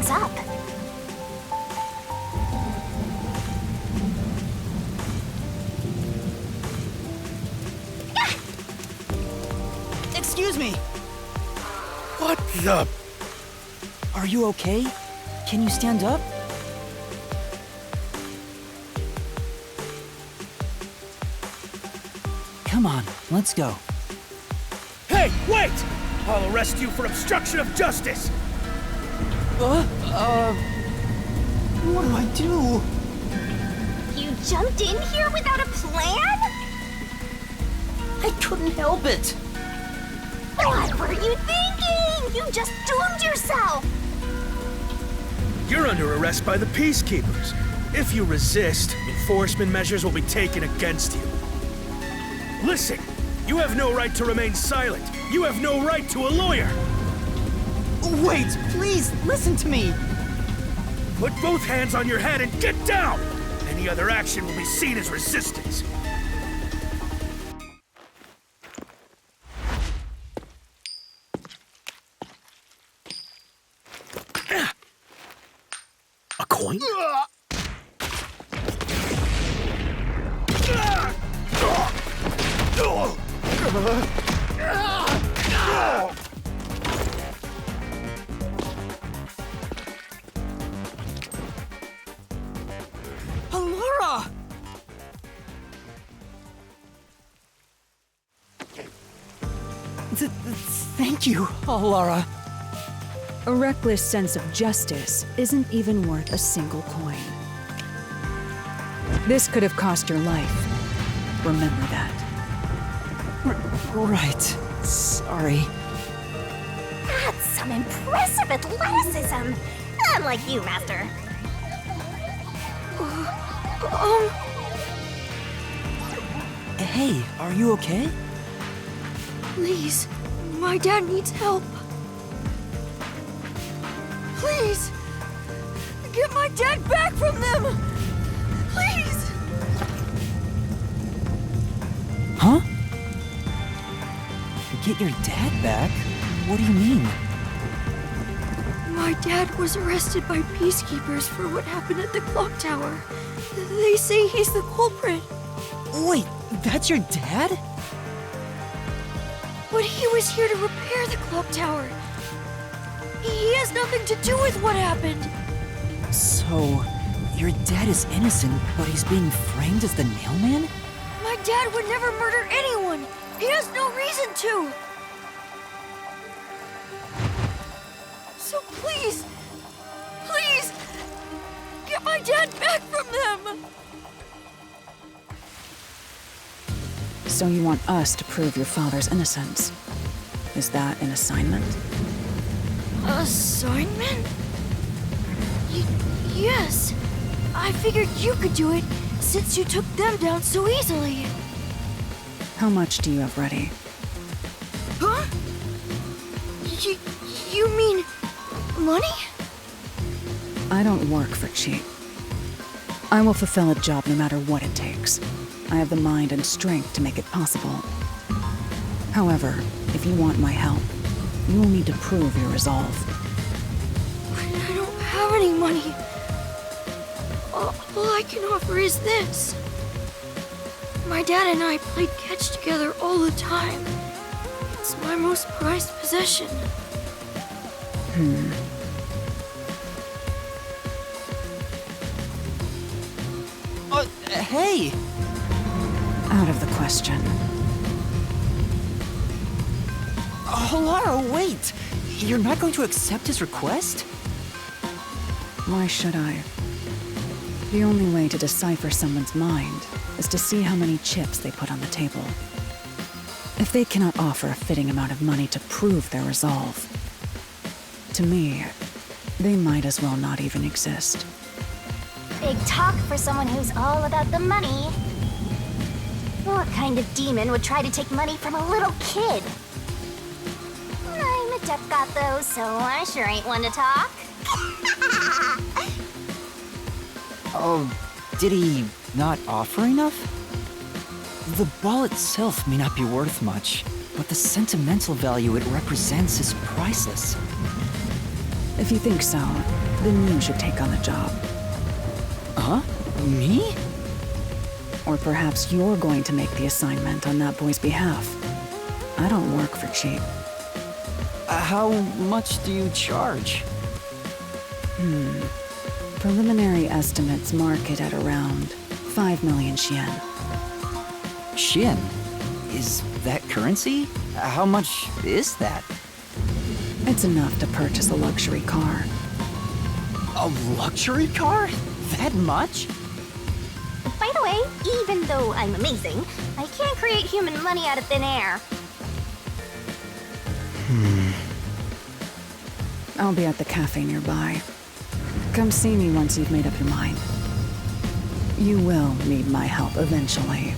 something's up. Excuse me! What the? Are you okay? Can you stand up? Come on, let's go. Hey, wait! I'll arrest you for obstruction of justice! What do I do? You jumped in here without a plan? I couldn't help it. What were you thinking? You just doomed yourself! You're under arrest by the Peacekeepers. If you resist, enforcement measures will be taken against you. Listen, you have no right to remain silent. You have no right to a lawyer. Wait, please, listen to me. Put both hands on your head and get down! Any other action will be seen as resistance. A coin? Laura! Thank you, Laura. A reckless sense of justice isn't even worth a single coin. This could have cost your life. Remember that. Right. Sorry. That's some impressive athleticism! Unlike you, Master. Hey, are you okay? Please, my dad needs help. Please, get my dad back from them! Please! Huh? Get your dad back? What do you mean? My dad was arrested by peacekeepers for what happened at the clock tower. They say he's the culprit. Wait, that's your dad? But he was here to repair the clock tower. He has nothing to do with what happened. So, your dad is innocent, but he's being framed as the nailman? My dad would never murder anyone. He has no reason to. So please, please, get my dad back from them. So you want us to prove your father's innocence? Is that an assignment? Assignment? Yes. I figured you could do it since you took them down so easily. How much do you have ready? Huh? You mean money? I don't work for cheap. I will fulfill a job no matter what it takes. I have the mind and strength to make it possible. However, if you want my help, you will need to prove your resolve. I don't have any money. All I can offer is this. My dad and I played catch together all the time. It's my most prized possession. Hey! Out of the question. Laura, wait! You're not going to accept his request? Why should I? The only way to decipher someone's mind is to see how many chips they put on the table. If they cannot offer a fitting amount of money to prove their resolve, to me, they might as well not even exist. Big talk for someone who's all about the money. What kind of demon would try to take money from a little kid? I'm a duck got those, so I sure ain't one to talk. Oh, did he not offer enough? The ball itself may not be worth much, but the sentimental value it represents is priceless. If you think so, then you should take on the job. Huh? Me? Or perhaps you're going to make the assignment on that boy's behalf. I don't work for cheap. How much do you charge? Preliminary estimates mark it at around 5 million yen. Shin? Is that currency? How much is that? It's enough to purchase a luxury car. A luxury car? That much? By the way, even though I'm amazing, I can't create human money out of thin air. I'll be at the cafe nearby. Come see me once you've made up your mind. You will need my help eventually.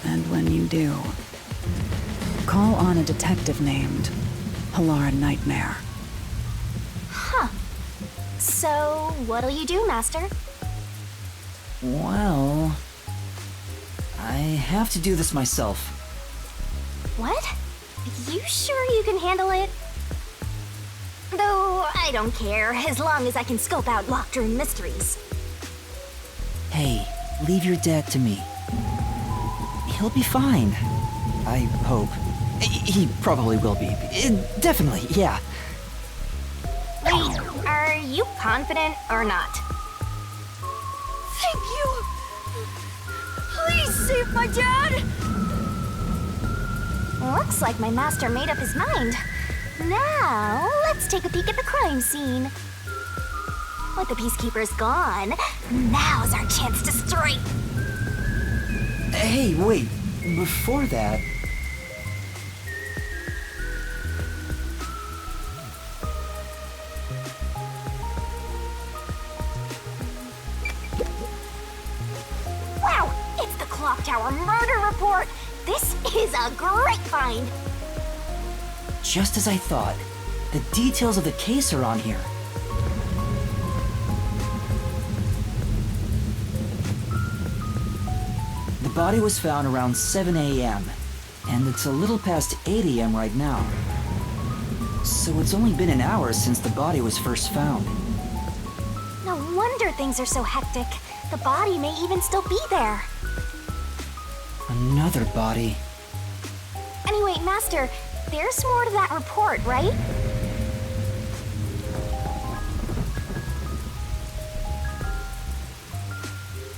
And when you do, call on a detective named Halara Nightmare. Huh. So, what'll you do, Master? Well, I have to do this myself. What? You sure you can handle it? Though, I don't care, as long as I can scope out locked-room mysteries. Hey, leave your dad to me. He'll be fine. I hope. He probably will be. Definitely, yeah. Wait, are you confident or not? Thank you! Please save my dad! Looks like my master made up his mind. Now, let's take a peek at the crime scene. With the peacekeepers gone, now's our chance to strike. Hey, wait. Before that... Wow, it's the Clock Tower murder report. This is a great find. Just as I thought. The details of the case are on here. The body was found around 7 a.m., and it's a little past 8 a.m. right now. So it's only been an hour since the body was first found. No wonder things are so hectic. The body may even still be there. Another body. Anyway, Master, there's more to that report, right?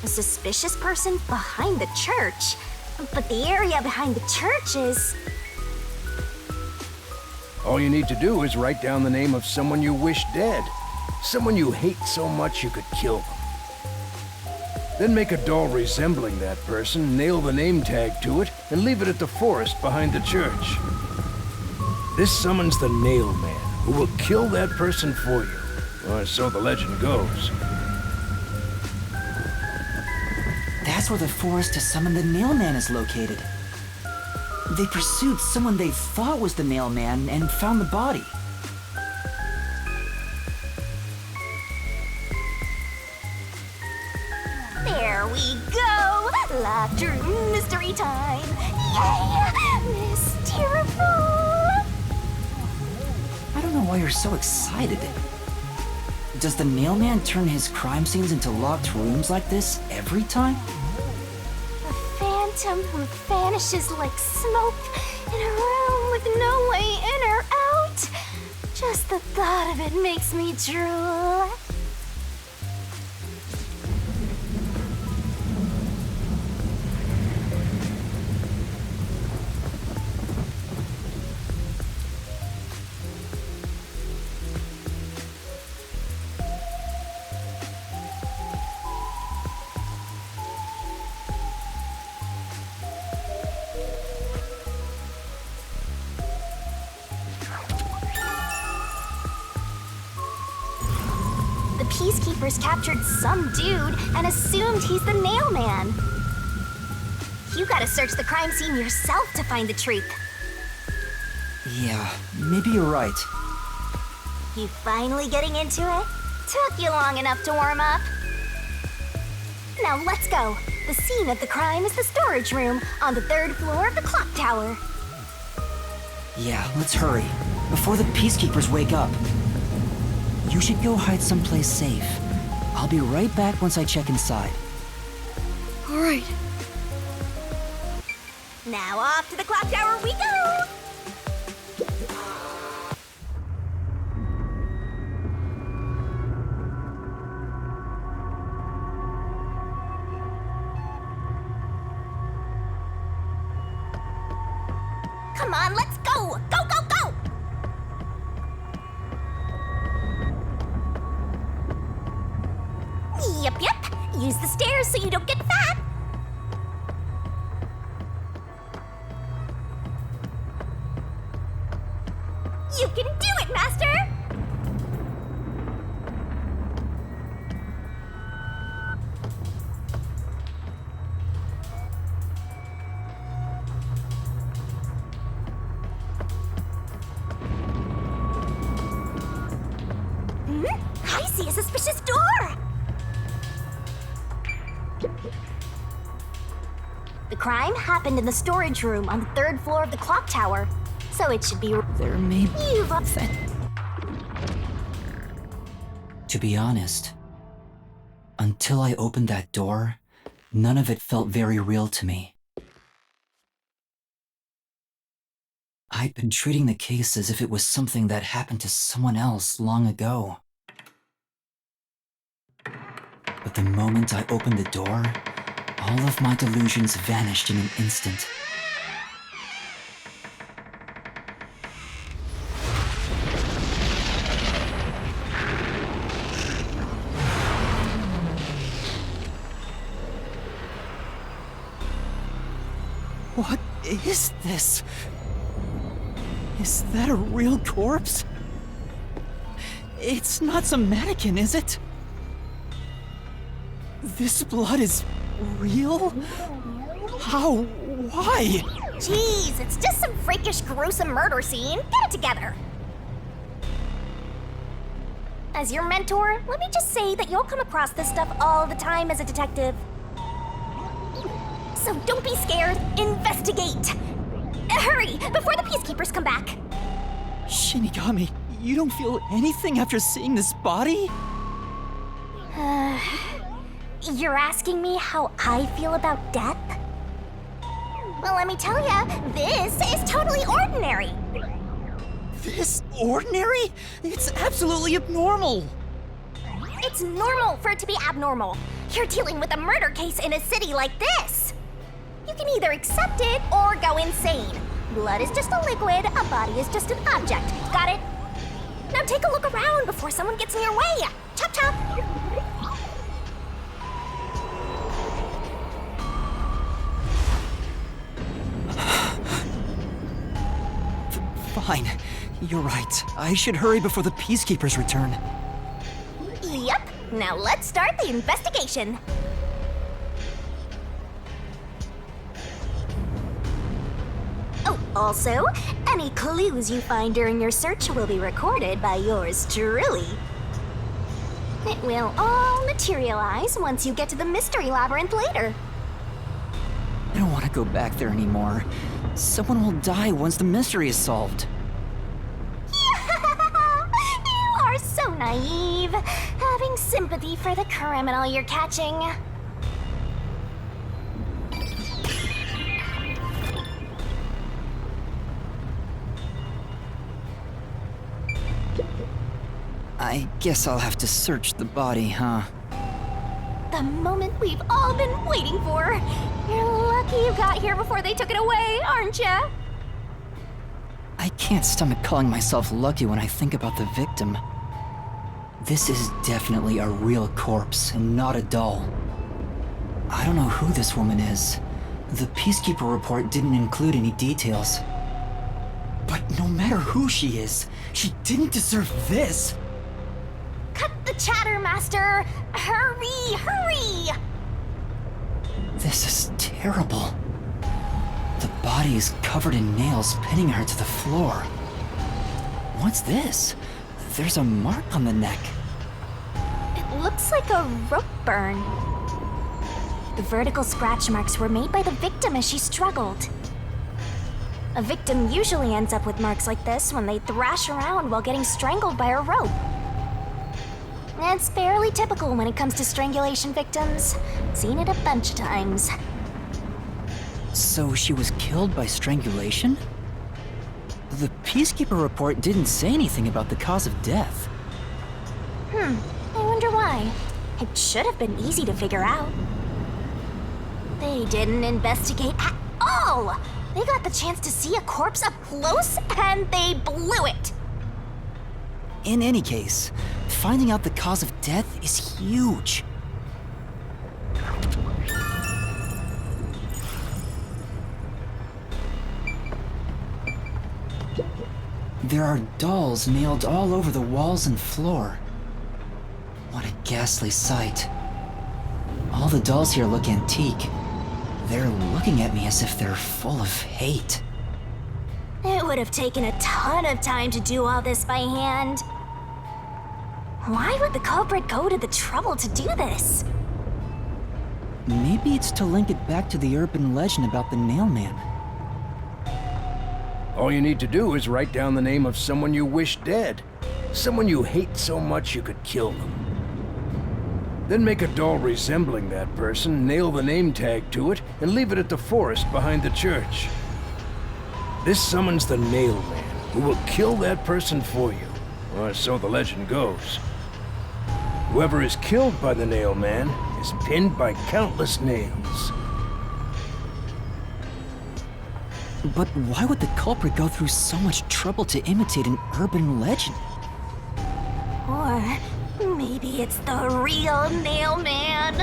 A suspicious person behind the church. But the area behind the church is... All you need to do is write down the name of someone you wish dead. Someone you hate so much you could kill them. Then make a doll resembling that person, nail the name tag to it, and leave it at the forest behind the church. This summons the Nail Man, who will kill that person for you. Or so the legend goes. That's where the forest to summon the Nail Man is located. They pursued someone they thought was the Nail Man and found the body. There we go! Locked room mystery time! Yay! Mysteriful! I don't know why you're so excited. Does the Nail Man turn his crime scenes into locked rooms like this every time? A phantom who vanishes like smoke in a room with no way in or out. Just the thought of it makes me drool. Peacekeepers captured some dude and assumed he's the Nail Man. You gotta search the crime scene yourself to find the truth. Yeah, maybe you're right. You finally getting into it? Took you long enough to warm up. Now let's go. The scene of the crime is the storage room on the 3rd floor of the clock tower. Yeah, let's hurry, before the Peacekeepers wake up. You should go hide someplace safe. I'll be right back once I check inside. All right. Now off to the clock tower we go! Come on, let's go! Go, go, go! Yep. Use the stairs so you don't get fat. You can do it, Master! I see a suspicious door! The crime happened in the storage room on the 3rd floor of the clock tower, so it should be... There may be... You've upset... To be honest, until I opened that door, none of it felt very real to me. I'd been treating the case as if it was something that happened to someone else long ago. But the moment I opened the door, all of my delusions vanished in an instant. What is this? Is that a real corpse? It's not some mannequin, is it? This blood is real? How? Why? Jeez, it's just some freakish, gruesome murder scene. Get it together. As your mentor, let me just say that you'll come across this stuff all the time as a detective. So don't be scared. Investigate. Hurry, before the peacekeepers come back. Shinigami, you don't feel anything after seeing this body? You're asking me how I feel about death? Well, let me tell ya, this is totally ordinary. This ordinary? It's absolutely abnormal. It's normal for it to be abnormal. You're dealing with a murder case in a city like this. You can either accept it or go insane. Blood is just a liquid, a body is just an object. Got it? Now take a look around before someone gets in your way. Chop chop. Fine. You're right. I should hurry before the peacekeepers return. Yep. Now let's start the investigation. Oh, also, any clues you find during your search will be recorded by yours truly. It will all materialize once you get to the mystery labyrinth later. I don't want to go back there anymore. Someone will die once the mystery is solved. You are so naive, having sympathy for the criminal you're catching. I guess I'll have to search the body, huh? The moment we've all been waiting for. You're lucky you got here before they took it away, aren't ya? I can't stomach calling myself lucky when I think about the victim. This is definitely a real corpse and not a doll. I don't know who this woman is. The Peacekeeper report didn't include any details. But no matter who she is, she didn't deserve this! Cut the chatter, Master! Hurry, hurry! This is terrible. The body is covered in nails pinning her to the floor. What's this? There's a mark on the neck. It looks like a rope burn. The vertical scratch marks were made by the victim as she struggled. A victim usually ends up with marks like this when they thrash around while getting strangled by a rope. It's fairly typical when it comes to strangulation victims. Seen it a bunch of times. So she was killed by strangulation? The Peacekeeper report didn't say anything about the cause of death. I wonder why. It should have been easy to figure out. They didn't investigate at all! They got the chance to see a corpse up close, and they blew it! In any case, finding out the cause of death is huge. There are dolls nailed all over the walls and floor. What a ghastly sight. All the dolls here look antique. They're looking at me as if they're full of hate. It would have taken a ton of time to do all this by hand. Why would the culprit go to the trouble to do this? Maybe it's to link it back to the urban legend about the Nailman. All you need to do is write down the name of someone you wish dead. Someone you hate so much you could kill them. Then make a doll resembling that person, nail the name tag to it, and leave it at the forest behind the church. This summons the Nailman, who will kill that person for you, or so the legend goes. Whoever is killed by the Nailman is pinned by countless nails. But why would the culprit go through so much trouble to imitate an urban legend? Or maybe it's the real Nailman.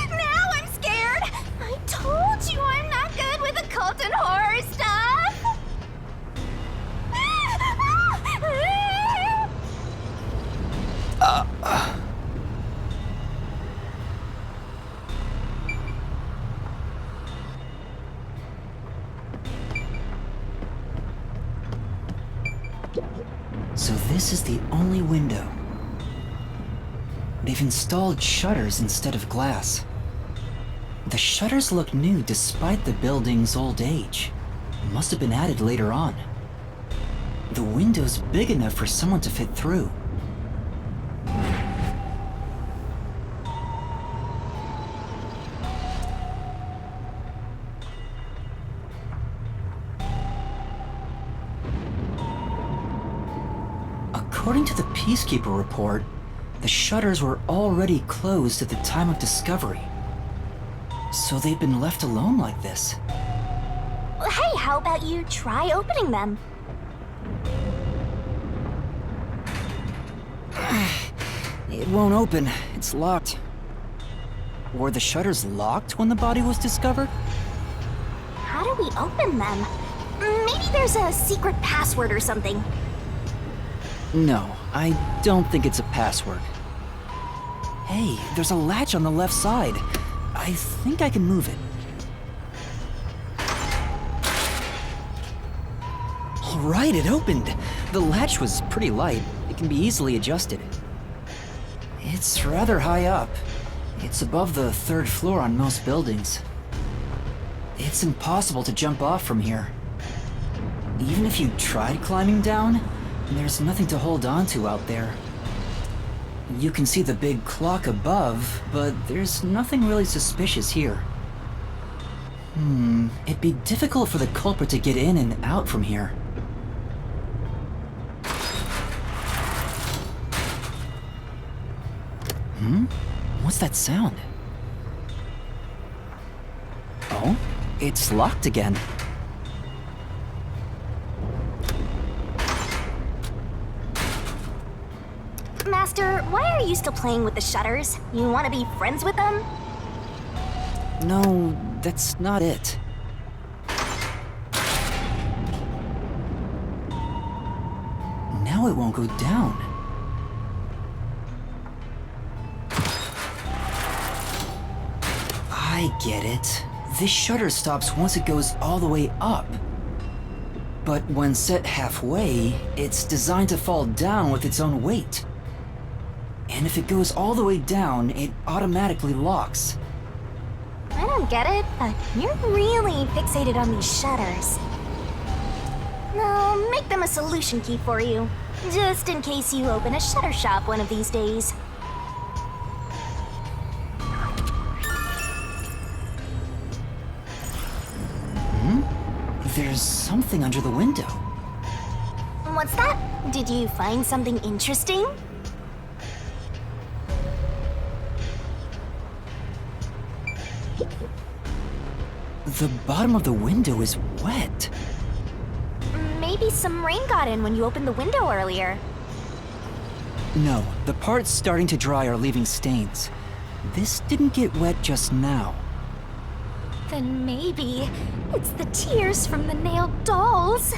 Now I'm scared! I told you I'm not good with occult and horror stuff! So this is the only window. They've installed shutters instead of glass. The shutters look new despite the building's old age. Must have been added later on. The window's big enough for someone to fit through. According to the Peacekeeper report, the shutters were already closed at the time of discovery. So they've been left alone like this. Hey, how about you try opening them? It won't open. It's locked. Were the shutters locked when the body was discovered? How do we open them? Maybe there's a secret password or something. No, I don't think it's a password. Hey, there's a latch on the left side. I think I can move it. All right, it opened. The latch was pretty light. It can be easily adjusted. It's rather high up. It's above the 3rd floor on most buildings. It's impossible to jump off from here. Even if you tried climbing down, there's nothing to hold on to out there. You can see the big clock above, but there's nothing really suspicious here. It'd be difficult for the culprit to get in and out from here. What's that sound? Oh, it's locked again. Master, why are you still playing with the shutters? You want to be friends with them? No, that's not it. Now it won't go down. I get it. This shutter stops once it goes all the way up. But when set halfway, it's designed to fall down with its own weight. And if it goes all the way down, it automatically locks. I don't get it, but you're really fixated on these shutters. I'll make them a solution key for you. Just in case you open a shutter shop one of these days. There's something under the window. What's that? Did you find something interesting? The bottom of the window is wet. Maybe some rain got in when you opened the window earlier. No, the parts starting to dry are leaving stains. This didn't get wet just now. Then maybe it's the tears from the nailed dolls.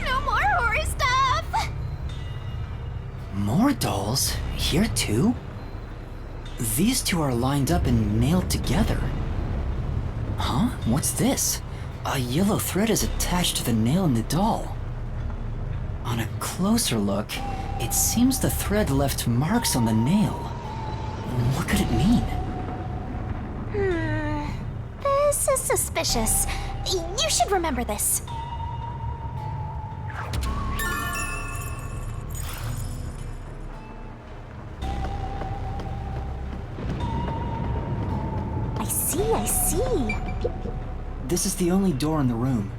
No more horror stuff! More dolls? Here too? These two are lined up and nailed together. Huh? What's this? A yellow thread is attached to the nail in the doll. On a closer look, it seems the thread left marks on the nail. What could it mean? This is suspicious. You should remember this. I see. This is the only door in the room.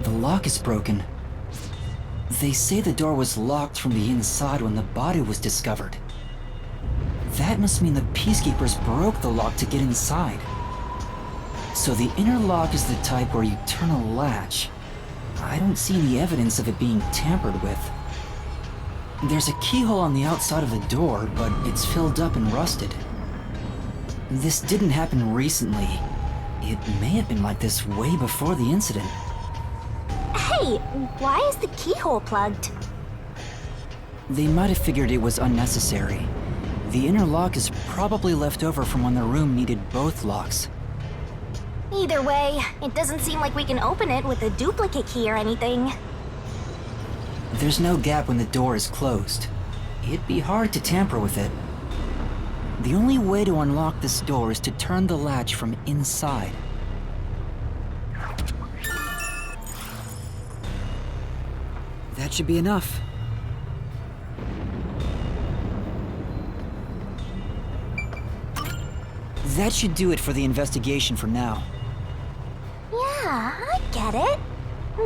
The lock is broken. They say the door was locked from the inside when the body was discovered. That must mean the peacekeepers broke the lock to get inside. So the inner lock is the type where you turn a latch. I don't see any evidence of it being tampered with. There's a keyhole on the outside of the door, but it's filled up and rusted. This didn't happen recently. It may have been like this way before the incident. Hey, why is the keyhole plugged? They might have figured it was unnecessary. The inner lock is probably left over from when the room needed both locks. Either way, it doesn't seem like we can open it with a duplicate key or anything. There's no gap when the door is closed. It'd be hard to tamper with it. The only way to unlock this door is to turn the latch from inside. That should be enough. That should do it for the investigation for now. Yeah, I get it.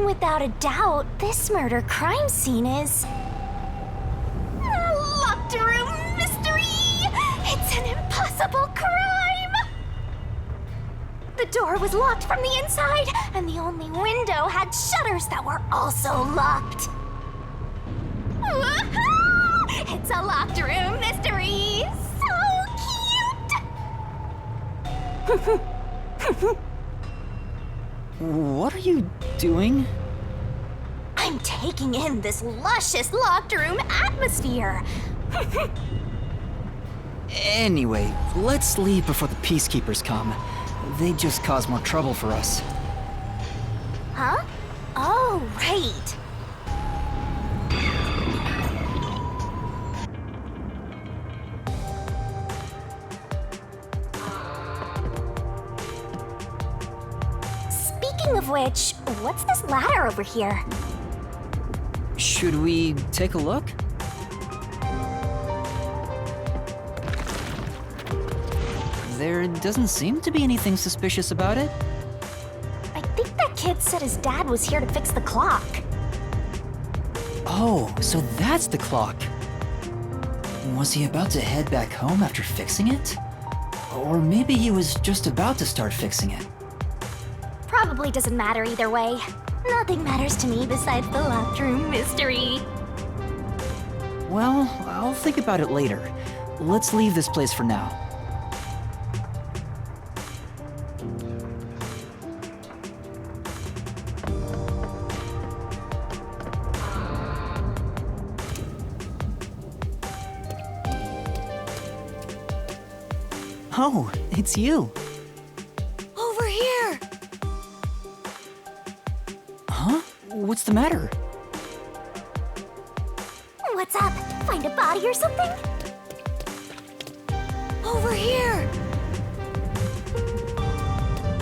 Without a doubt, this murder crime scene is... a locked room mystery! It's an impossible crime! The door was locked from the inside, and the only window had shutters that were also locked. Woohoo! It's a locked room mystery! So cute! What are you doing? I'm taking in this luscious locked room atmosphere. Anyway, let's leave before the peacekeepers come. They just cause more trouble for us. Huh? Oh, right. Speaking of which, what's this ladder over here? Should we take a look? There doesn't seem to be anything suspicious about it. I think that kid said his dad was here to fix the clock. Oh, so that's the clock. Was he about to head back home after fixing it? Or maybe he was just about to start fixing it. Probably doesn't matter either way. Nothing matters to me besides the locked room mystery. Well, I'll think about it later. Let's leave this place for now. Oh, it's you. Over here! Huh? What's the matter? What's up? Find a body or something? Over here!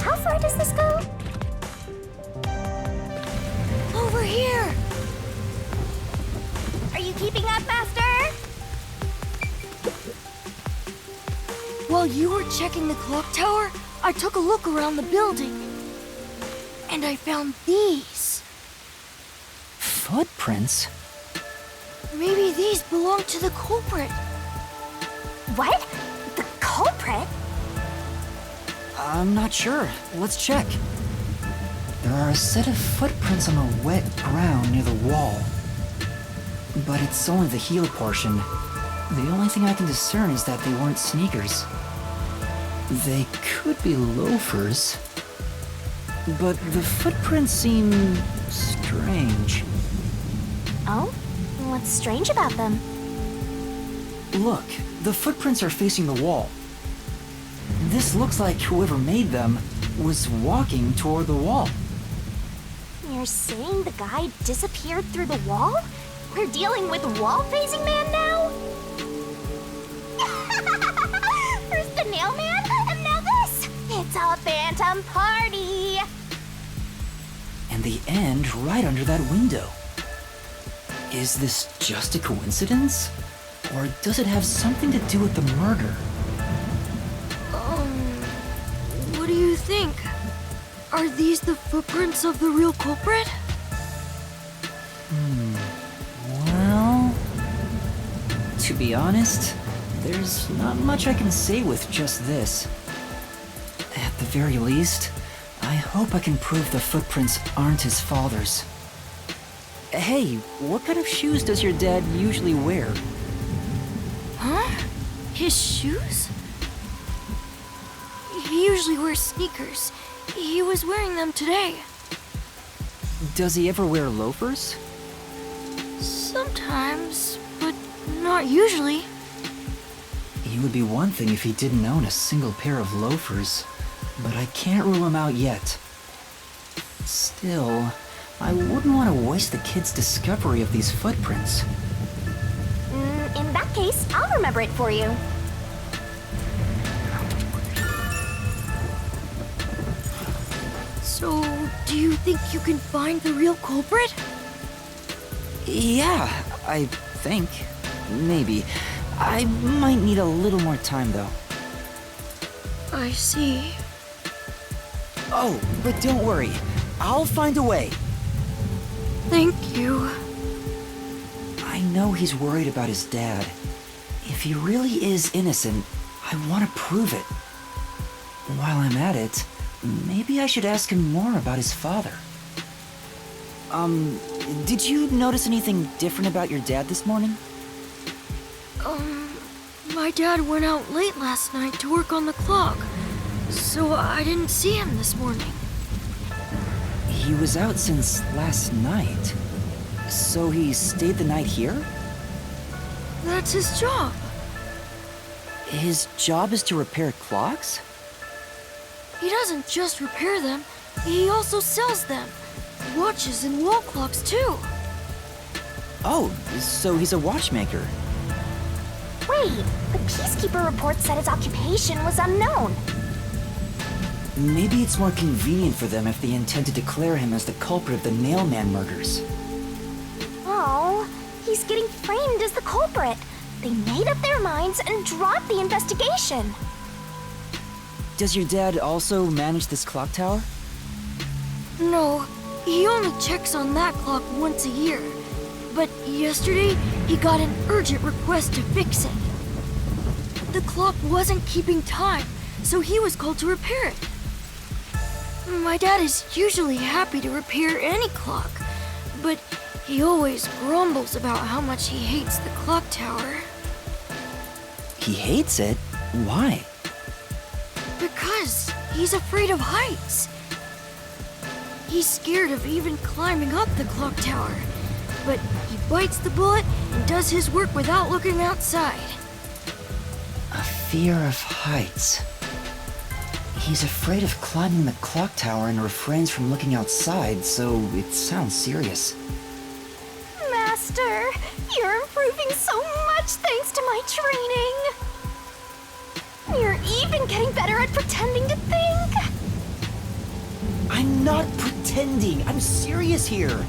How far does this go? Over here! Keeping up, Master? While you were checking the clock tower, I took a look around the building. And I found these. Footprints? Maybe these belong to the culprit. What? The culprit? I'm not sure. Let's check. There are a set of footprints on the wet ground near the wall. But it's only the heel portion. The only thing I can discern is that they weren't sneakers. They could be loafers. But the footprints seem strange. Oh? What's strange about them? Look, the footprints are facing the wall. This looks like whoever made them was walking toward the wall. You're saying the guy disappeared through the wall? We're dealing with wall-facing man now? First the nail man, and now this! It's a phantom party! And the end right under that window. Is this just a coincidence? Or does it have something to do with the murder? What do you think? Are these the footprints of the real culprit? Well, to be honest, there's not much I can say with just this. At the very least, I hope I can prove the footprints aren't his father's. Hey, what kind of shoes does your dad usually wear? Huh? His shoes? He usually wears sneakers. He was wearing them today. Does he ever wear loafers? Sometimes, but not usually. He would be one thing if he didn't own a single pair of loafers, but I can't rule him out yet. Still, I wouldn't want to waste the kid's discovery of these footprints. In that case, I'll remember it for you. So, do you think you can find the real culprit? Yeah, I think. Maybe. I might need a little more time, though. I see. Oh, but don't worry. I'll find a way. Thank you. I know he's worried about his dad. If he really is innocent, I want to prove it. While I'm at it, maybe I should ask him more about his father. Did you notice anything different about your dad this morning? My dad went out late last night to work on the clock, so I didn't see him this morning. He was out since last night. So he stayed the night here? That's his job. His job is to repair clocks? He doesn't just repair them, he also sells them. Watches and wall clocks, too. Oh, so he's a watchmaker. Wait, the Peacekeeper report said his occupation was unknown. Maybe it's more convenient for them if they intend to declare him as the culprit of the Nailman murders. Oh, he's getting framed as the culprit. They made up their minds and dropped the investigation. Does your dad also manage this clock tower? No, he only checks on that clock once a year. But yesterday, he got an urgent request to fix it. The clock wasn't keeping time, so he was called to repair it. My dad is usually happy to repair any clock, but he always grumbles about how much he hates the clock tower. He hates it? Why? Because he's afraid of heights. He's scared of even climbing up the clock tower, but he bites the bullet and does his work without looking outside. A fear of heights. He's afraid of climbing the clock tower and refrains from looking outside, so it sounds serious. Master, you're improving so much thanks to my training. You're even getting better at pretending to think. I'm not pretending. I'm serious here.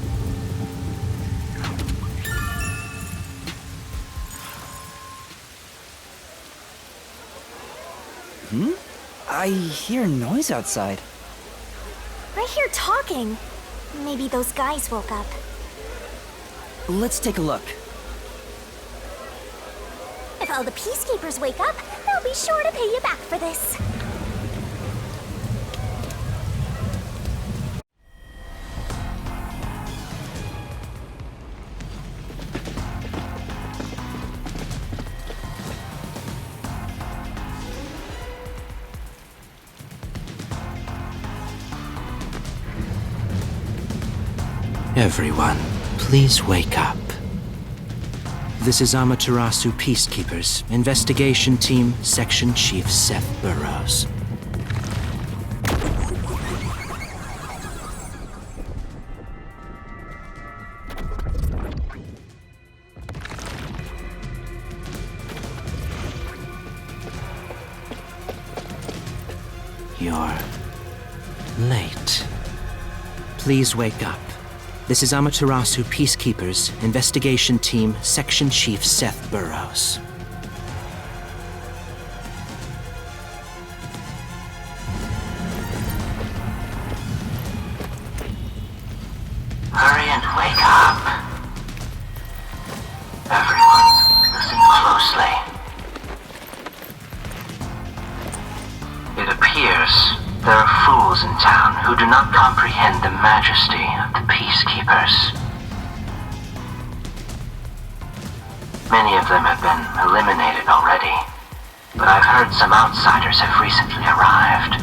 I hear noise outside. I hear talking. Maybe those guys woke up. Let's take a look. If all the peacekeepers wake up, they'll be sure to pay you back for this. Everyone, please wake up. This is Amaterasu Peacekeepers, Investigation Team, Section Chief Seth Burrows. You're late. Please wake up. This is Amaterasu Peacekeepers, Investigation Team, Section Chief Seth Burrows. Hurry and wake up. Everyone, listen closely. It appears there are fools in town who do not comprehend the majesty of the Peacekeepers. Many of them have been eliminated already, but I've heard some outsiders have recently arrived.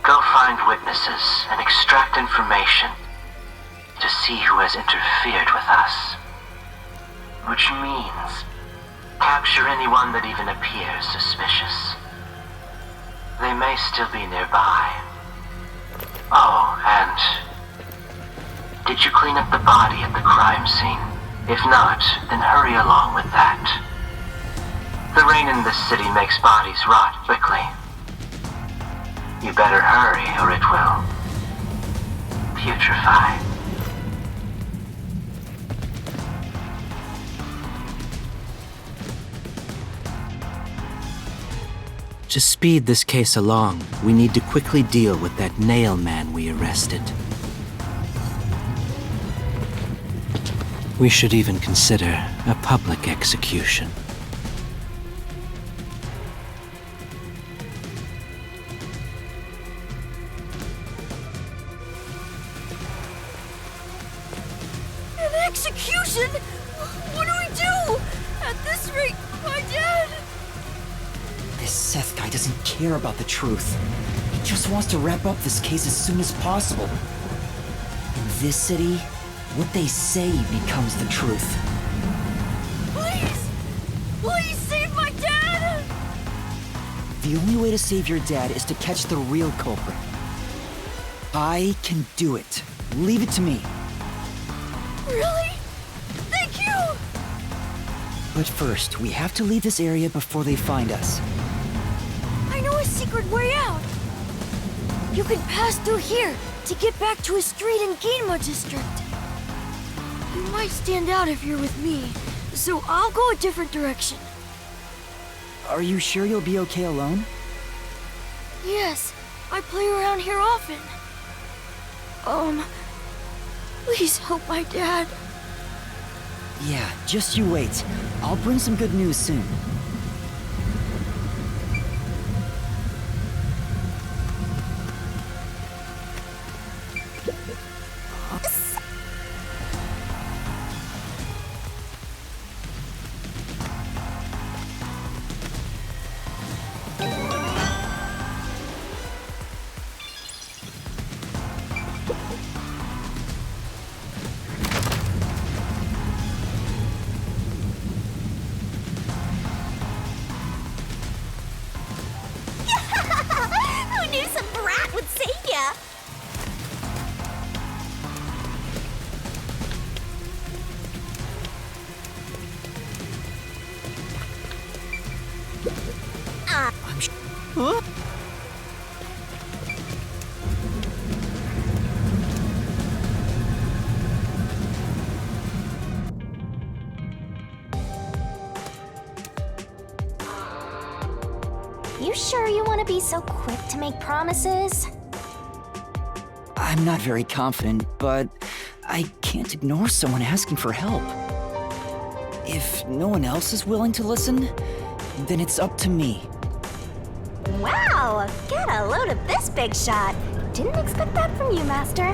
Go find witnesses and extract information to see who has interfered with us. Which means capture anyone that even appears suspicious. They may still be nearby. Oh, and did you clean up the body at the crime scene? If not, then hurry along with that. The rain in this city makes bodies rot quickly. You better hurry or it will putrefy. To speed this case along, we need to quickly deal with that nail man we arrested. We should even consider a public execution. An execution? What do we do? At this rate, my dad... This Seth guy doesn't care about the truth. He just wants to wrap up this case as soon as possible. In this city, what they say becomes the truth. Please! Please save my dad! The only way to save your dad is to catch the real culprit. I can do it. Leave it to me. Really? Thank you! But first, we have to leave this area before they find us. I know a secret way out. You can pass through here to get back to a street in Ginma district. You might stand out if you're with me, so I'll go a different direction. Are you sure you'll be okay alone? Yes, I play around here often. Please help my dad. Yeah, just you wait. I'll bring some good news soon. Who knew some brat would save ya? Huh? you sure you want to be so quick to make promises? I'm not very confident, but I can't ignore someone asking for help. If no one else is willing to listen, then it's up to me. Wow! Get a load of this big shot. Didn't expect that from you, Master.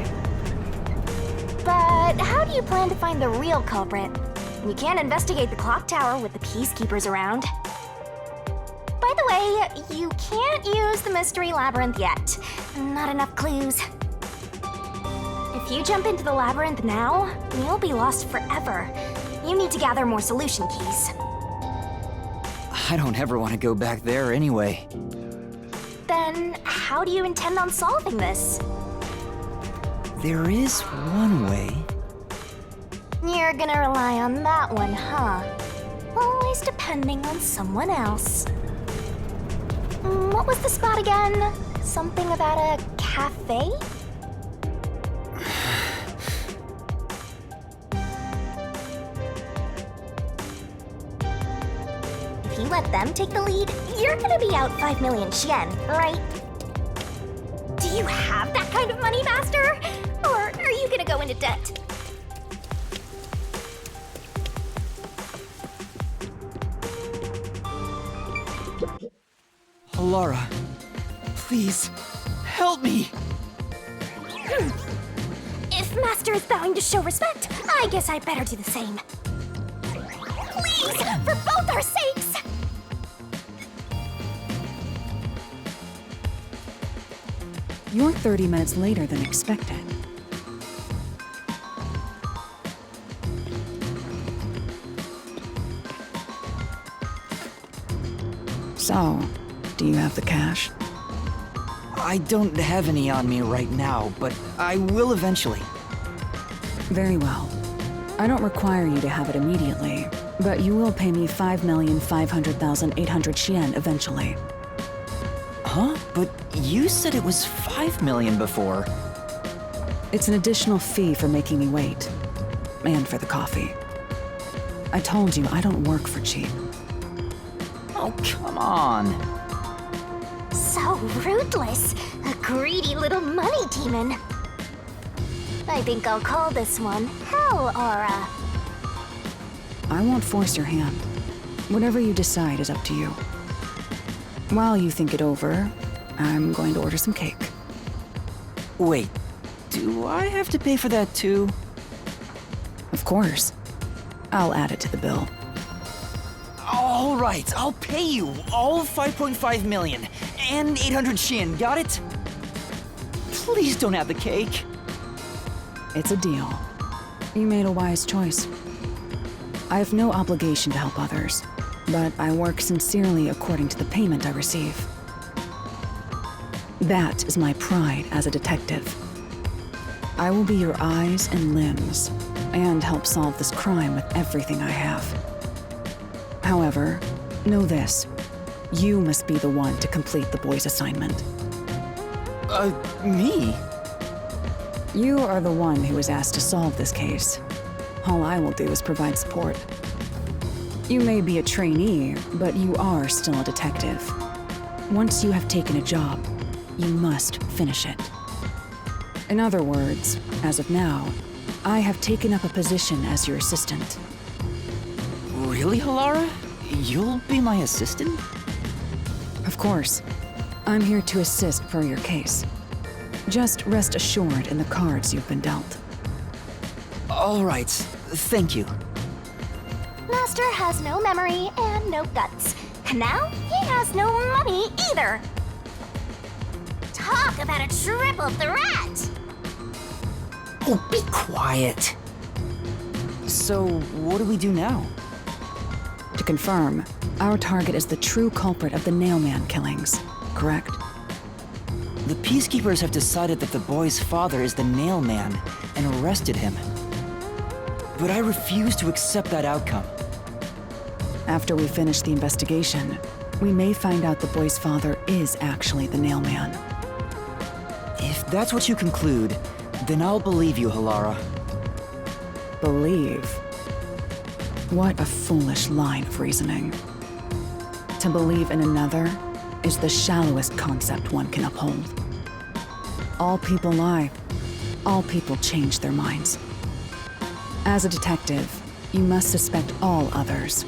But how do you plan to find the real culprit? You can't investigate the clock tower with the peacekeepers around. By the way, you can't use the mystery labyrinth yet. Not enough clues. If you jump into the labyrinth now, you'll be lost forever. You need to gather more solution keys. I don't ever want to go back there anyway. Then, how do you intend on solving this? There is one way. You're gonna rely on that one, huh? Always depending on someone else. What was the spot again? Something about a cafe? If you let them take the lead, you're gonna be out 5 million yen, right? Do you have that kind of money, Master? Or are you gonna go into debt? Alara, please, help me! If Master is bowing to show respect, I guess I better do the same. Please, for both our sakes! You're 30 minutes later than expected. So, do you have the cash? I don't have any on me right now, but I will eventually. Very well. I don't require you to have it immediately, but you will pay me 5,500,800 yen eventually. Huh? But you said it was 5 million before. It's an additional fee for making me wait. And for the coffee. I told you I don't work for cheap. Oh, come on. So ruthless. A greedy little money demon. I think I'll call this one Hell Aura. I won't force your hand. Whatever you decide is up to you. While you think it over, I'm going to order some cake. Wait, do I have to pay for that too? Of course. I'll add it to the bill. All right, I'll pay you all 5.5 million and 800 yen, got it? Please don't have the cake. It's a deal. You made a wise choice. I have no obligation to help others, but I work sincerely according to the payment I receive. That is my pride as a detective. I will be your eyes and limbs, and help solve this crime with everything I have. However, know this. You must be the one to complete the boy's assignment. Me? You are the one who was asked to solve this case. All I will do is provide support. You may be a trainee, but you are still a detective. Once you have taken a job, you must finish it. In other words, as of now, I have taken up a position as your assistant. Really, Halara? You'll be my assistant? Of course. I'm here to assist per your case. Just rest assured in the cards you've been dealt. All right, thank you. Master has no memory and no guts. And now he has no money either. Talk about a triple threat! Oh, be quiet. So, what do we do now? To confirm, our target is the true culprit of the Nailman killings, correct? The Peacekeepers have decided that the boy's father is the Nailman and arrested him. But I refuse to accept that outcome. After we finish the investigation, we may find out the boy's father is actually the Nailman. If that's what you conclude, then I'll believe you, Halara. Believe? What a foolish line of reasoning. To believe in another is the shallowest concept one can uphold. All people lie. All people change their minds. As a detective, you must suspect all others,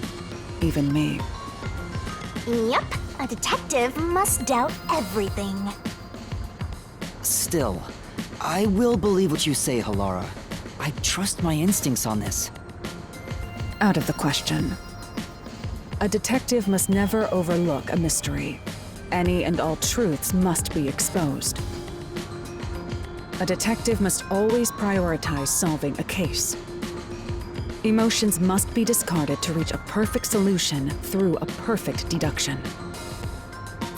even me. Yep, a detective must doubt everything. Still, I will believe what you say, Halara. I trust my instincts on this. Out of the question. A detective must never overlook a mystery. Any and all truths must be exposed. A detective must always prioritize solving a case. Emotions must be discarded to reach a perfect solution through a perfect deduction.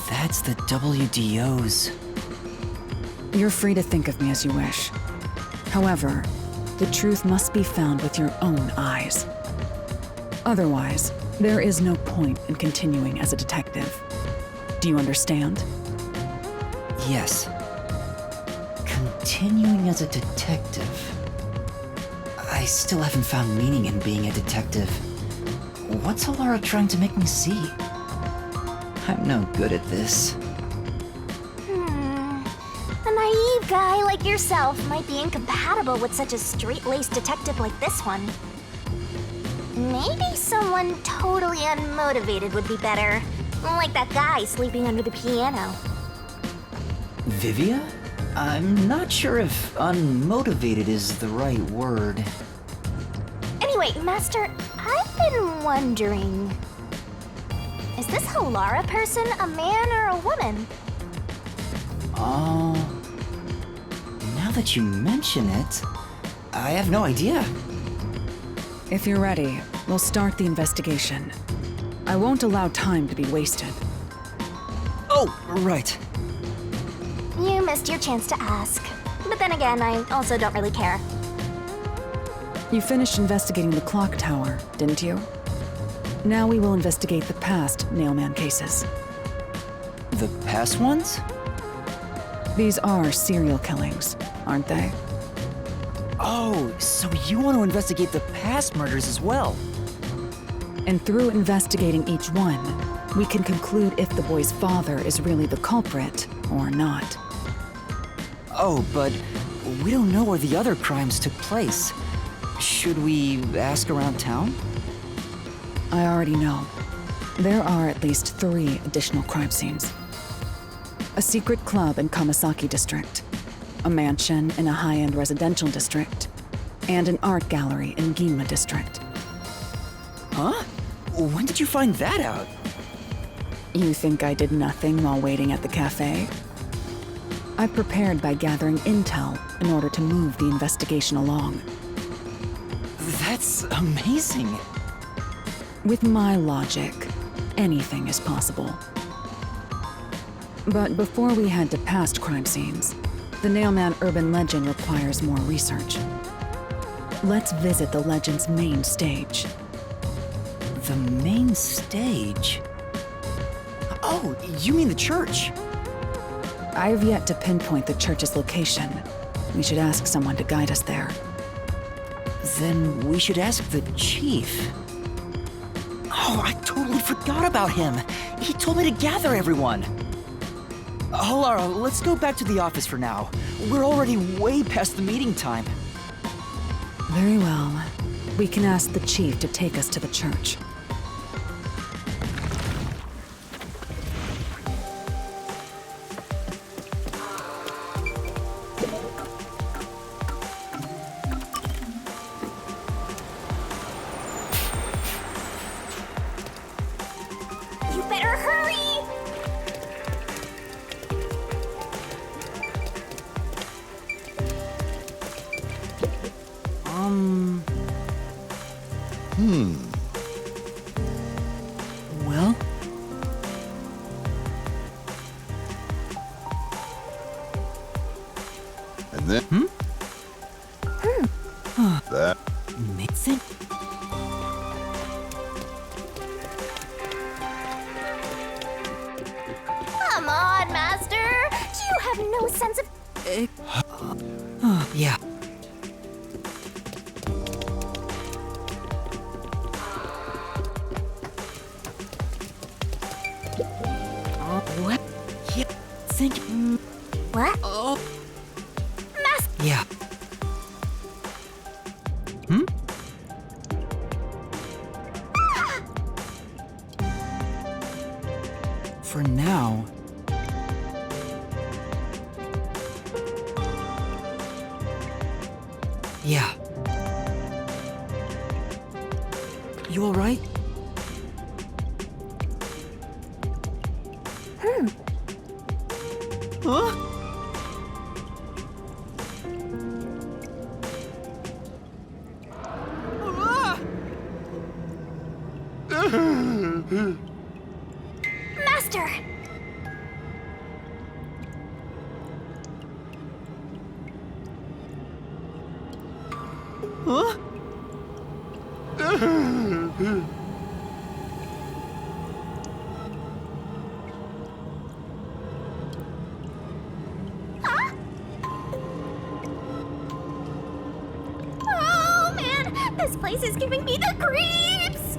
That's the WDOs. You're free to think of me as you wish. However, the truth must be found with your own eyes. Otherwise, there is no point in continuing as a detective. Do you understand? Yes. Continuing as a detective. I still haven't found meaning in being a detective. What's Halara trying to make me see? I'm no good at this. A naive guy like yourself might be incompatible with such a straight-laced detective like this one. Maybe someone totally unmotivated would be better. Like that guy sleeping under the piano. Vivia? I'm not sure if unmotivated is the right word. Anyway, Master, I've been wondering... Is this Halara person a man or a woman? Now that you mention it, I have no idea. If you're ready, we'll start the investigation. I won't allow time to be wasted. Oh, right. You missed your chance to ask. But then again, I also don't really care. You finished investigating the clock tower, didn't you? Now we will investigate the past Nailman cases. The past ones? These are serial killings, aren't they? Oh, so you want to investigate the past murders as well? And through investigating each one, we can conclude if the boy's father is really the culprit or not. Oh, but we don't know where the other crimes took place. Should we ask around town? I already know. There are at least 3 additional crime scenes. A secret club in Kamasaki district, a mansion in a high-end residential district, and an art gallery in Ginma district. Huh? When did you find that out? You think I did nothing while waiting at the cafe? I prepared by gathering intel in order to move the investigation along. That's amazing. With my logic, anything is possible. But before we head to past crime scenes, the Nailman urban legend requires more research. Let's visit the legend's main stage. The main stage? Oh, you mean the church? I have yet to pinpoint the church's location. We should ask someone to guide us there. Then we should ask the chief. Oh, I totally forgot about him. He told me to gather everyone. Halara, let's go back to the office for now. We're already way past the meeting time. Very well. We can ask the chief to take us to the church. You better hurry! Well? And then... That... Amazing? Come on, Master! Do you have no sense of... Yeah. What? think... What? Oh... Master! Yeah. Hmm? For now... Yeah. You alright? Huh? Master! Huh? Oh man, this place is giving me the creeps!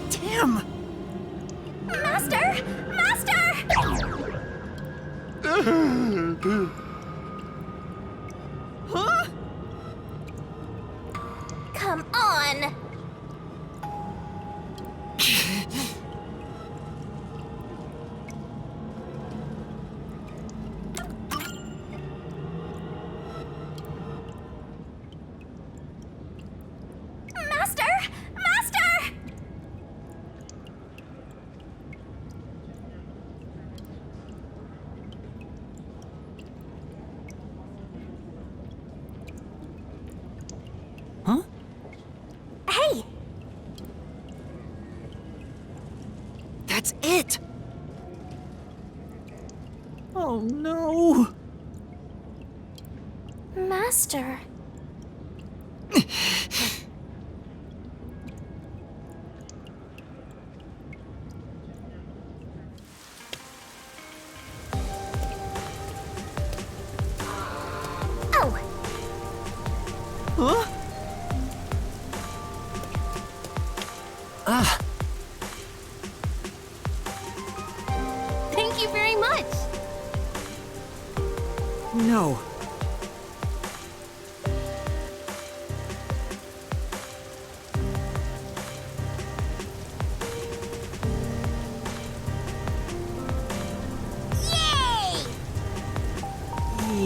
Damn! Master! Master! Huh? Come on! Master! Master! Huh? Hey! That's it! Oh no! Master. Oh! Huh? Ah! Thank you very much! No. Yay!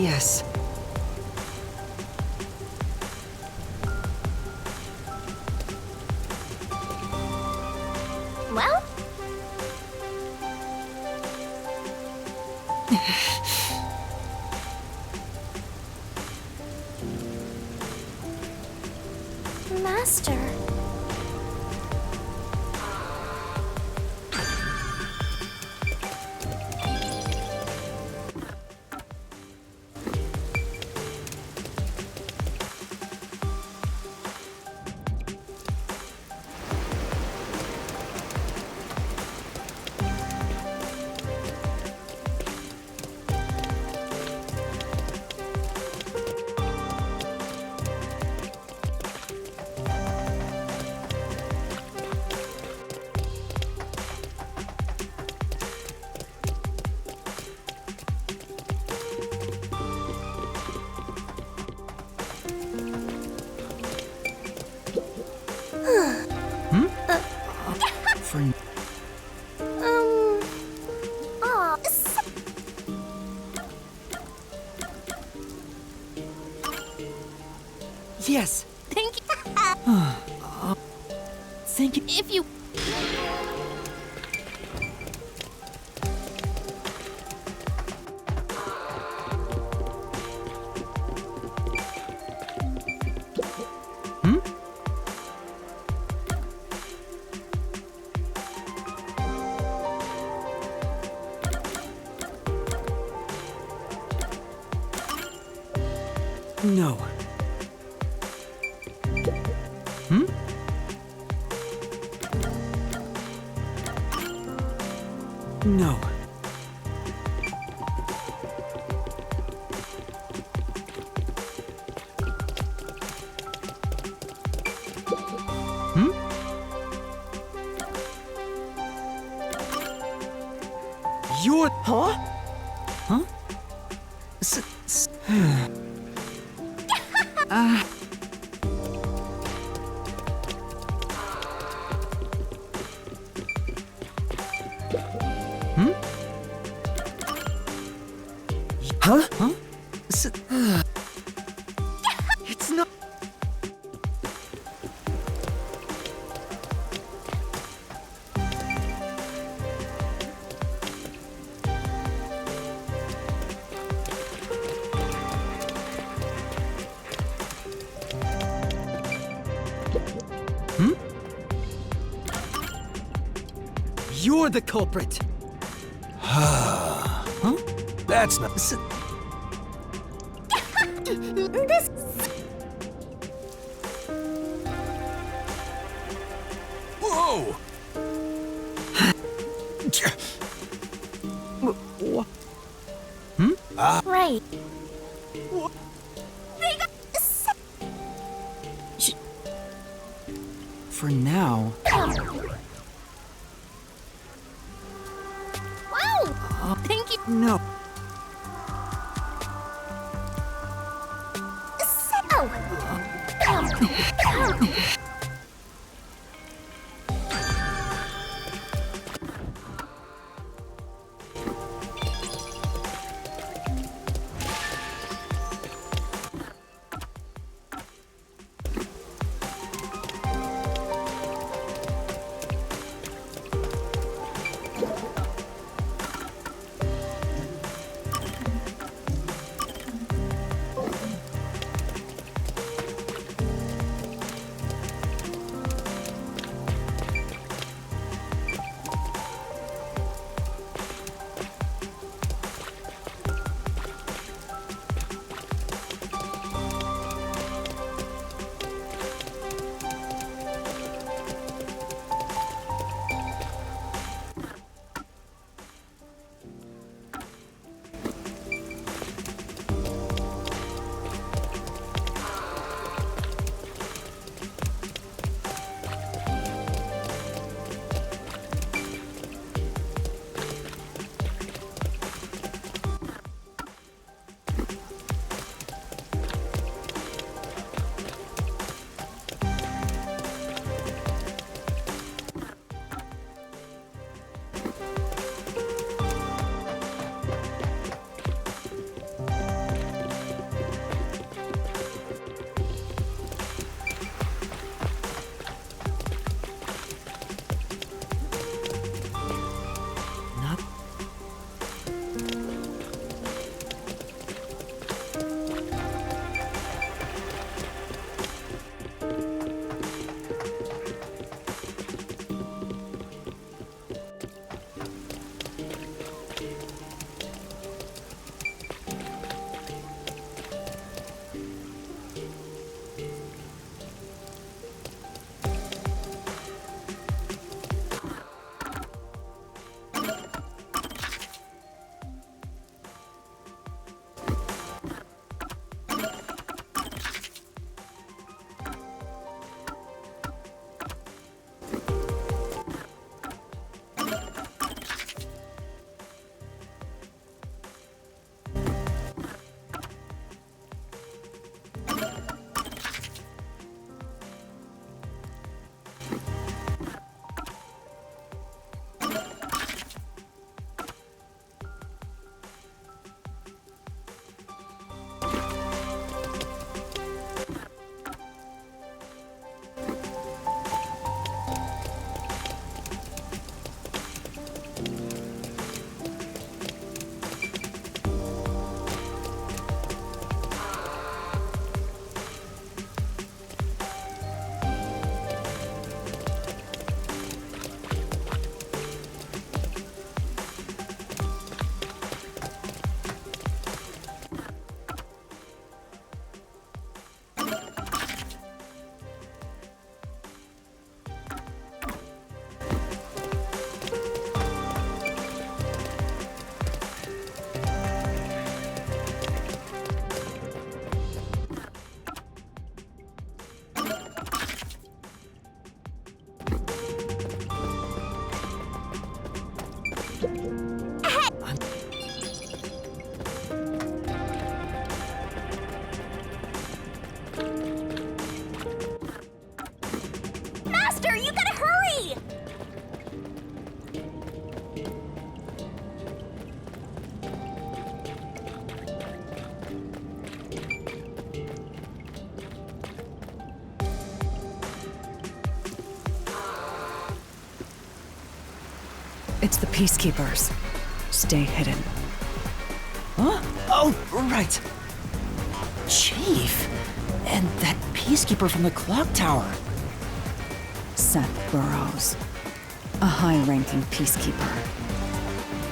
Yes. Well, Master. For... Aw, Yes! thank you. Thank you. If you... Hmm? No. Hmm? No. Hmm? What? Huh? Huh? Huh? Huh? It's not. You're the culprit. Huh? That's not. This. Whoa! Right. For now. Wow! Thank you. No. It's the Peacekeepers. Stay hidden. Huh? Oh, right. Chief. And that peacekeeper from the clock tower. Seth Burrows. A high-ranking Peacekeeper.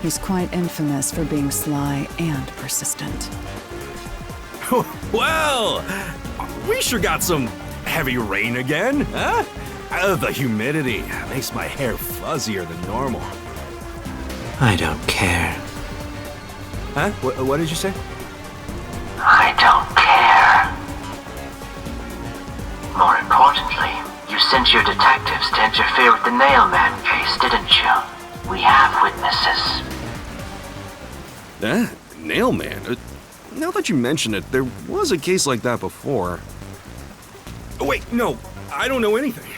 He's quite infamous for being sly and persistent. Well, we sure got some heavy rain again, huh? The humidity makes my hair fuzzier than normal. I don't care. Huh? What did you say? I don't care. More importantly, you sent your detectives to interfere with the Nailman case, didn't you? We have witnesses. Nailman? Now that you mention it, there was a case like that before. Oh, wait, no, I don't know anything.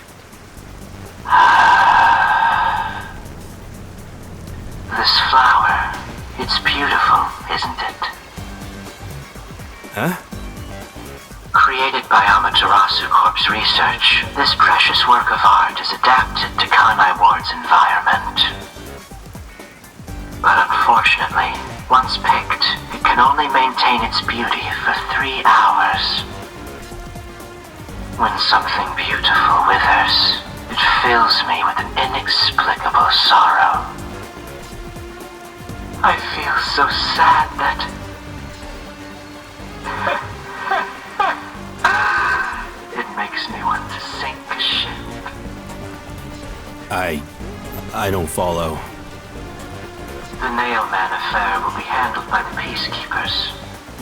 This flower, it's beautiful, isn't it? Huh? Created by Amaterasu Corp's research, this precious work of art is adapted to Kanai Ward's environment. But unfortunately, once picked, it can only maintain its beauty for 3 hours. When something beautiful withers, it fills me with an inexplicable sorrow. I feel so sad that... it makes me want to sink a ship. I don't follow. The Nailman affair will be handled by the Peacekeepers.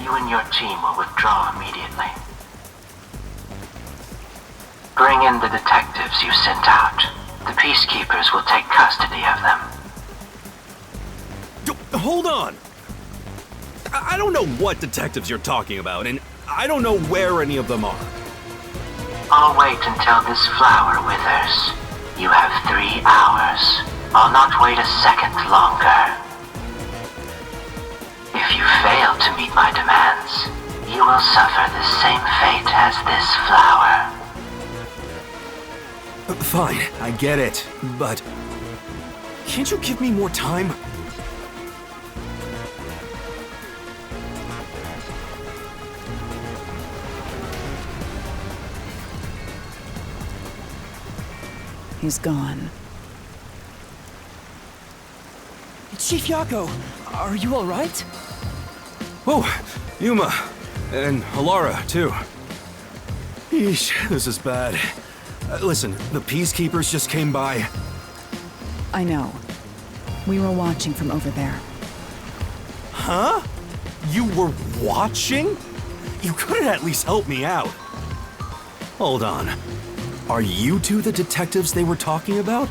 You and your team will withdraw immediately. Bring in the detectives you sent out. The Peacekeepers will take custody of them. Hold on! I don't know what detectives you're talking about, and I don't know where any of them are. I'll wait until this flower withers. You have 3 hours. I'll not wait a second longer. If you fail to meet my demands, you will suffer the same fate as this flower. Fine, I get it, but... can't you give me more time? He's gone. Chief Yako, are you all right? Oh, Yuma. And Alara, too. Yeesh, this is bad. Listen, the Peacekeepers just came by. I know. We were watching from over there. Huh? You were watching? You couldn't at least help me out. Hold on. Are you two the detectives they were talking about?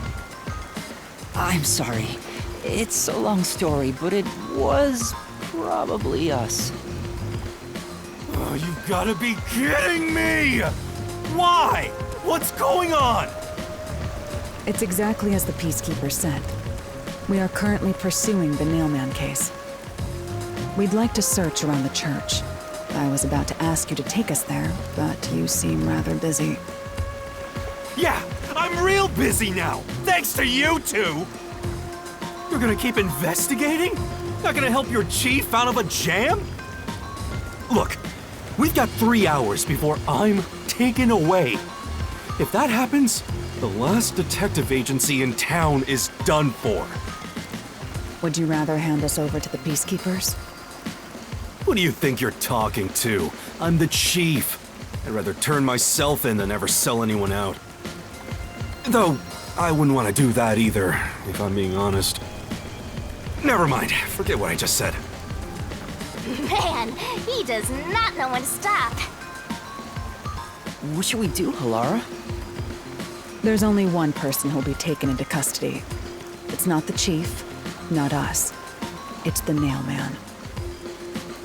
I'm sorry. It's a long story, but it was probably us. Oh, you gotta be kidding me! Why? What's going on? It's exactly as the Peacekeeper said. We are currently pursuing the Nailman case. We'd like to search around the church. I was about to ask you to take us there, but you seem rather busy. Yeah, I'm real busy now, thanks to you two! You're gonna keep investigating? Not gonna help your chief out of a jam? Look, we've got 3 hours before I'm taken away. If that happens, the last detective agency in town is done for. Would you rather hand us over to the Peacekeepers? Who do you think you're talking to? I'm the chief. I'd rather turn myself in than ever sell anyone out. Though, I wouldn't want to do that either, if I'm being honest. Never mind, forget what I just said. Man, he does not know when to stop. What should we do, Alara? There's only one person who'll be taken into custody. It's not the chief, not us. It's the Nailman.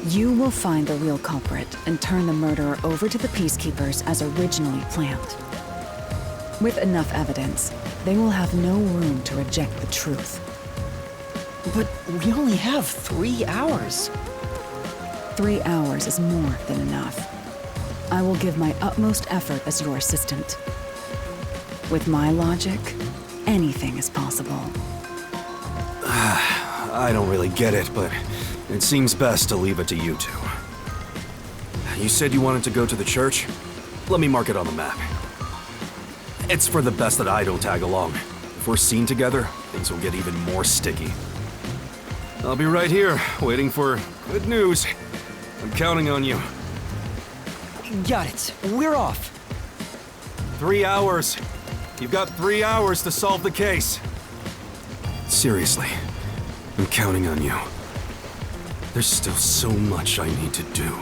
You will find the real culprit and turn the murderer over to the Peacekeepers as originally planned. With enough evidence, they will have no room to reject the truth. But we only have 3 hours. 3 hours is more than enough. I will give my utmost effort as your assistant. With my logic, anything is possible. I don't really get it, but it seems best to leave it to you two. You said you wanted to go to the church? Let me mark it on the map. It's for the best that I don't tag along. If we're seen together, things will get even more sticky. I'll be right here, waiting for good news. I'm counting on you. Got it. We're off. 3 hours. You've got 3 hours to solve the case. Seriously, I'm counting on you. There's still so much I need to do.